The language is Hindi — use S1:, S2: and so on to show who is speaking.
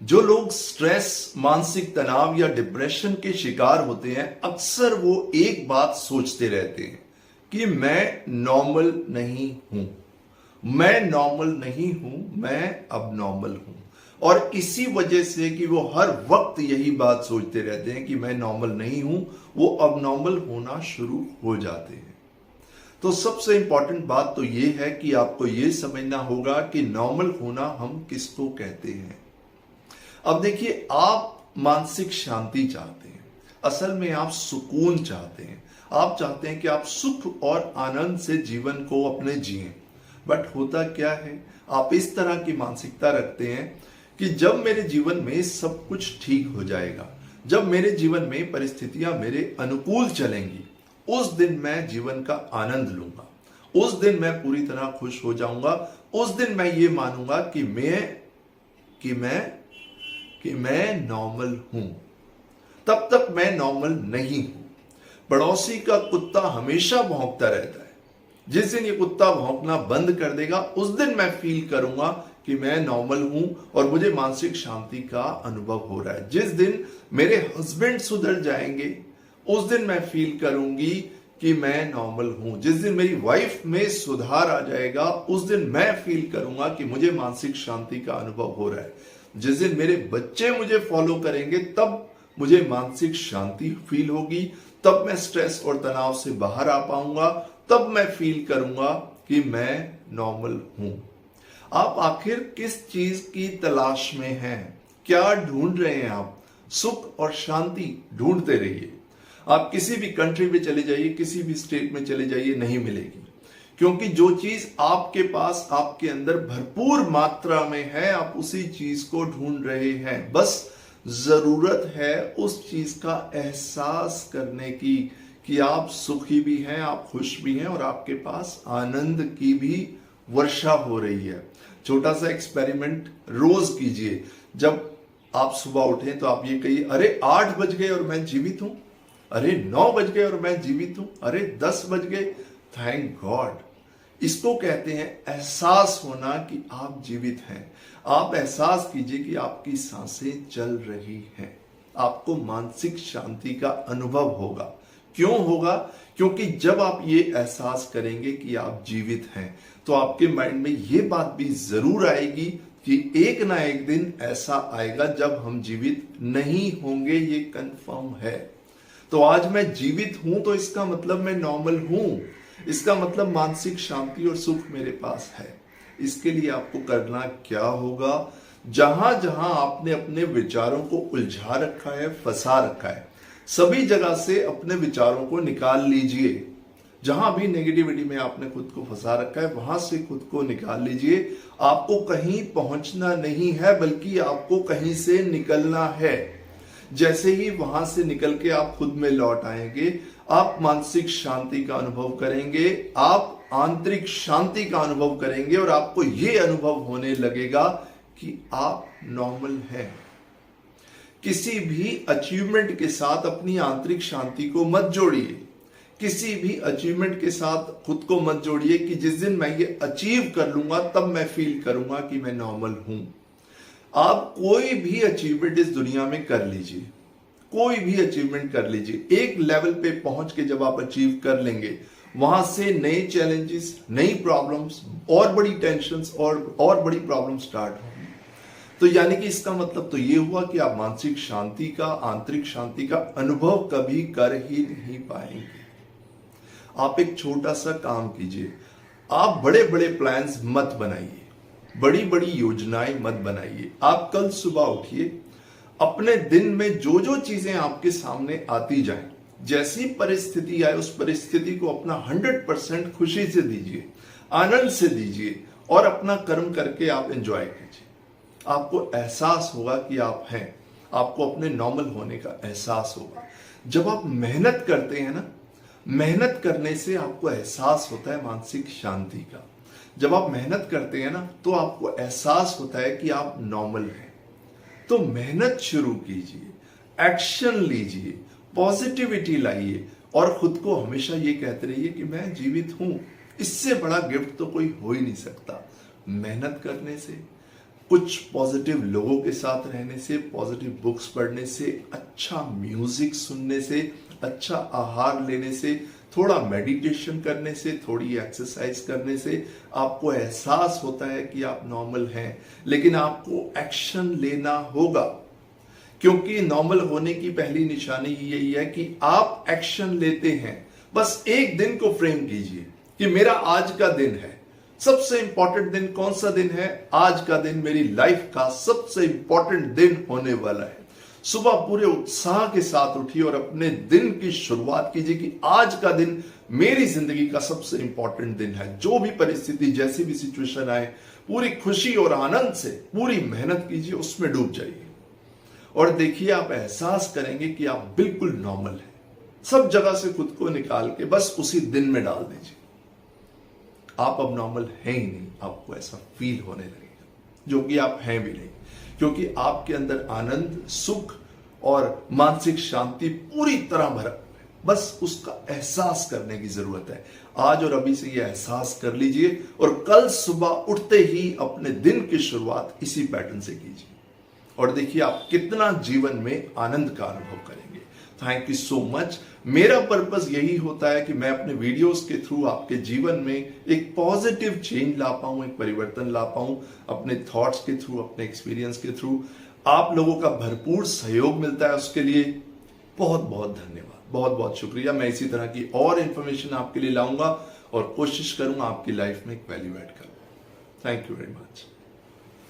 S1: जो लोग स्ट्रेस, मानसिक तनाव या डिप्रेशन के शिकार होते हैं, अक्सर वो एक बात सोचते रहते हैं कि मैं नॉर्मल नहीं हूं, मैं नॉर्मल नहीं हूं, मैं अब नॉर्मल हूं। और इसी वजह से कि वो हर वक्त यही बात सोचते रहते हैं कि मैं नॉर्मल नहीं हूं, वो अब नॉर्मल होना शुरू हो जाते हैं। तो सबसे इंपॉर्टेंट बात तो ये है कि आपको ये समझना होगा कि नॉर्मल होना हम किसको कहते हैं। अब देखिए, आप मानसिक शांति चाहते हैं, असल में आप सुकून चाहते हैं, आप चाहते हैं कि आप सुख और आनंद से जीवन को अपने जिएं। बट होता क्या है, आप इस तरह की मानसिकता रखते हैं कि जब मेरे जीवन में सब कुछ ठीक हो जाएगा, जब मेरे जीवन में परिस्थितियां मेरे अनुकूल चलेंगी, उस दिन मैं जीवन का आनंद लूंगा, उस दिन मैं पूरी तरह खुश हो जाऊंगा, उस दिन मैं ये मानूंगा कि मैं नॉर्मल हूं। तब तक मैं नॉर्मल नहीं हूं। पड़ोसी का कुत्ता हमेशा भौंकता रहता है, जिस दिन ये कुत्ता भौंकना बंद कर देगा, उस दिन मैं फील करूंगा कि मैं नॉर्मल हूं और मुझे मानसिक शांति का अनुभव हो रहा है। जिस दिन मेरे हस्बैंड सुधर जाएंगे, उस दिन मैं फील करूंगी कि मैं नॉर्मल हूं। जिस दिन मेरी वाइफ में सुधार आ जाएगा, उस दिन मैं फील करूंगा कि मुझे मानसिक शांति का अनुभव हो रहा है। जिस दिन मेरे बच्चे मुझे फॉलो करेंगे, तब मुझे मानसिक शांति फील होगी, तब मैं स्ट्रेस और तनाव से बाहर आ पाऊंगा, तब मैं फील करूंगा कि मैं नॉर्मल हूं। आप आखिर किस चीज की तलाश में हैं? क्या ढूंढ रहे हैं आप? सुख और शांति ढूंढते रहिए। आप किसी भी कंट्री में चले जाइए, किसी भी स्टेट में चले जाइए, नहीं मिलेगी। क्योंकि जो चीज आपके पास, आपके अंदर भरपूर मात्रा में है, आप उसी चीज को ढूंढ रहे हैं। बस जरूरत है उस चीज का एहसास करने की कि आप सुखी भी हैं, आप खुश भी हैं और आपके पास आनंद की भी वर्षा हो रही है। छोटा सा एक्सपेरिमेंट रोज कीजिए। जब आप सुबह उठें तो आप ये कहिए, अरे 8 बज गए और मैं जीवित हूं, अरे 9 बज गए और मैं जीवित हूं, अरे 10 बज गए, थैंक गॉड। इसको कहते हैं एहसास होना कि आप जीवित हैं। आप एहसास कीजिए कि आपकी सांसें चल रही हैं। आपको मानसिक शांति का अनुभव होगा। क्यों होगा? क्योंकि जब आप ये एहसास करेंगे कि आप जीवित हैं, तो आपके माइंड में ये बात भी जरूर आएगी कि एक ना एक दिन ऐसा आएगा जब हम जीवित नहीं होंगे। ये कंफर्म है। तो आज मैं जीवित हूं, तो इसका मतलब मैं नॉर्मल हूं, इसका मतलब मानसिक शांति और सुख मेरे पास है। इसके लिए आपको करना क्या होगा? जहां जहां आपने अपने विचारों को उलझा रखा है, फंसा रखा है, सभी जगह से अपने विचारों को निकाल लीजिए। जहां भी नेगेटिविटी में आपने खुद को फंसा रखा है, वहां से खुद को निकाल लीजिए। आपको कहीं पहुंचना नहीं है, बल्कि आपको कहीं से निकलना है। जैसे ही वहां से निकल के आप खुद में लौट आएंगे, आप मानसिक शांति का अनुभव करेंगे, आप आंतरिक शांति का अनुभव करेंगे और आपको यह अनुभव होने लगेगा कि आप नॉर्मल हैं। किसी भी अचीवमेंट के साथ अपनी आंतरिक शांति को मत जोड़िए। किसी भी अचीवमेंट के साथ खुद को मत जोड़िए कि जिस दिन मैं ये अचीव कर लूंगा, तब मैं फील करूंगा कि मैं नॉर्मल हूं। आप कोई भी अचीवमेंट इस दुनिया में कर लीजिए, कोई भी अचीवमेंट कर लीजिए। एक लेवल पे पहुंच के जब आप अचीव कर लेंगे, वहां से नए चैलेंजेस, नई प्रॉब्लम्स और बड़ी टेंशन्स और बड़ी प्रॉब्लम स्टार्ट होंगी। तो यानी कि इसका मतलब तो ये हुआ कि आप मानसिक शांति का, आंतरिक शांति का अनुभव कभी कर ही नहीं पाएंगे। आप एक छोटा सा काम कीजिए। आप बड़े बड़े प्लान्स मत बनाइए, बड़ी बड़ी योजनाएं मत बनाइए। आप कल सुबह उठिए, अपने दिन में जो जो चीजें आपके सामने आती जाएं, जैसी परिस्थिति आए, उस परिस्थिति को अपना 100% खुशी से दीजिए, आनंद से दीजिए और अपना कर्म करके आप एंजॉय कीजिए। आपको एहसास होगा कि आप हैं, आपको अपने नॉर्मल होने का एहसास होगा। जब आप मेहनत करते हैं ना, मेहनत करने से आपको एहसास होता है मानसिक शांति का। जब आप मेहनत करते हैं ना, तो आपको एहसास होता है कि आप नॉर्मल हैं। तो मेहनत शुरू कीजिए, एक्शन लीजिए, पॉजिटिविटी लाइए और खुद को हमेशा ये कहते रहिए कि मैं जीवित हूं। इससे बड़ा गिफ्ट तो कोई हो ही नहीं सकता। मेहनत करने से, कुछ पॉजिटिव लोगों के साथ रहने से, पॉजिटिव बुक्स पढ़ने से, अच्छा म्यूजिक सुनने से, अच्छा आहार लेने से, थोड़ा मेडिटेशन करने से, थोड़ी एक्सरसाइज करने से आपको एहसास होता है कि आप नॉर्मल हैं। लेकिन आपको एक्शन लेना होगा, क्योंकि नॉर्मल होने की पहली निशानी यही है कि आप एक्शन लेते हैं। बस एक दिन को फ्रेम कीजिए कि मेरा आज का दिन है, सबसे इंपॉर्टेंट दिन कौन सा दिन है? आज का दिन मेरी लाइफ का सबसे इंपॉर्टेंट दिन होने वाला है। सुबह पूरे उत्साह के साथ उठिए और अपने दिन की शुरुआत कीजिए कि आज का दिन मेरी जिंदगी का सबसे इंपॉर्टेंट दिन है। जो भी परिस्थिति, जैसी भी सिचुएशन आए, पूरी खुशी और आनंद से पूरी मेहनत कीजिए, उसमें डूब जाइए और देखिए आप एहसास करेंगे कि आप बिल्कुल नॉर्मल हैं। सब जगह से खुद को निकाल के बस उसी दिन में डाल दीजिए, आप अब नॉर्मल हैं ही नहीं। आपको ऐसा फील होने लगेगा, जो कि आप हैं भी नहीं, क्योंकि आपके अंदर आनंद, सुख और मानसिक शांति पूरी तरह भरा है। बस उसका एहसास करने की जरूरत है। आज और अभी से ये एहसास कर लीजिए और कल सुबह उठते ही अपने दिन की शुरुआत इसी पैटर्न से कीजिए और देखिए आप कितना जीवन में आनंद का अनुभव करेंगे। Thank you so much. मेरा पर्पस यही होता है कि मैं अपने वीडियोस के थ्रू आपके जीवन में एक पॉजिटिव चेंज ला पाऊं, एक परिवर्तन ला पाऊं, अपने थॉट्स के थ्रू, अपने एक्सपीरियंस के थ्रू। आप लोगों का भरपूर सहयोग मिलता है, उसके लिए बहुत बहुत धन्यवाद, बहुत बहुत शुक्रिया। मैं इसी तरह की और इंफॉर्मेशन आपके लिए लाऊंगा और कोशिश करूंगा आपकी लाइफ में एक वैल्यू ऐड करूं। Thank you very much.